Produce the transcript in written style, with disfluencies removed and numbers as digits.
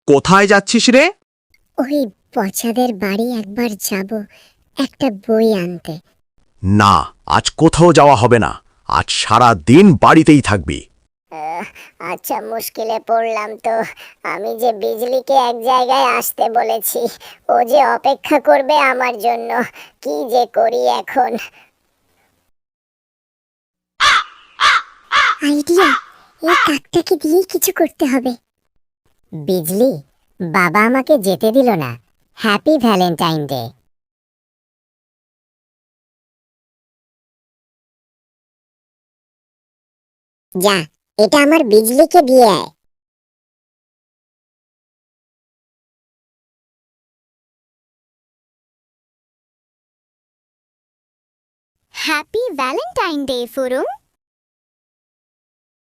কোথায় যাচ্ছিস রে? ওই পচাদের বাড়ি একবার যাব, একটা বই আনতে। না, আজ কোথাও যাওয়া হবে না। আজ সারা দিন বাড়িতেই থাকবি। আচ্ছা, মুশকিলে পড়লাম তো। আমি যে বিজলিকে এক জায়গায় আসতে বলেছি, ও যে অপেক্ষা করবে আমার জন্য। কি যে করি এখন। আইডিয়া, এই কাকটাকে দিয়েই কিছু করতে হবে। বিজলি, বাবা আমাকে যেতে দিল না। Happy valentine day. যা, এটা আমার বিজলিকে দিয়ে আয়। Happy valentine day ফুরুম।